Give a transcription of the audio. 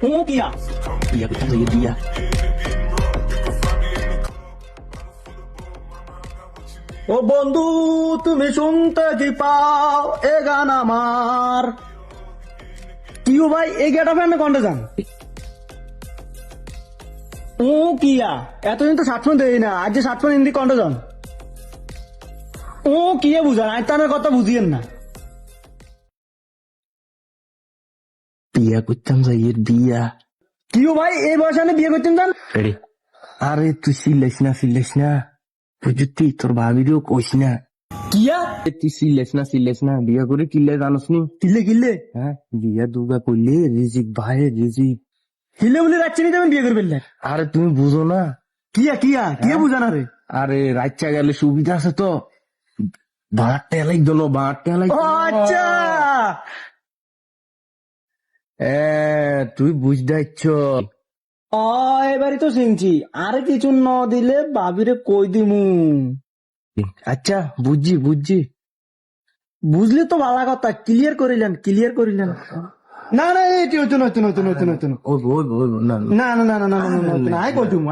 ও কিয়া বিয়া কোথায় যাই বিয়া? ও বন্ধু তুমি শুনতে কি পাও এ গান আমার? কিউ ভাই এই গেটা ফ্যান কন্টে যান? ও কিয়া এতদিন তো সাতফোন দেই না, আজ যে সাতফোন হিন্দি কন্টে যান? ও কিয়া বুঝান, আজ তার কথা বুঝিয়েন না। বিয়া করতাম যাই বিয়া। কিউ ভাই এই বয়সে আমি বিয়ে করতেন যান? আরে তুই সিল্লাইস না বুঝতি, তোর ভাবিরও কইস না। কিয়া তুই সিল্লাইস না বিয়া করে কিল্লে জানোস নি? কিল্লে হ্যাঁ, বিয়া দুগা করলে রিজিক ভাই রিজিক কিল্লে বলে রাখছি নি, তুমি বিয়ে করবেন না? আরে তুমি বুঝো না। কিয়া বুঝা না রে? আরে রাচ্চা গেলে সুবিধা আছে তো, ভাড়া টেলাই দলো ভাড়া টেলাই। আচ্ছা তুই বুঝতে এবারই তো চিনছি। আরে কিছু ন দিলে বাবিরে কই দিমু। আচ্ছা বুঝছি বুঝলি তো ভালো কথা। ক্লিয়ার করিলেন না না এটি হইতো না। না আই কই দিমু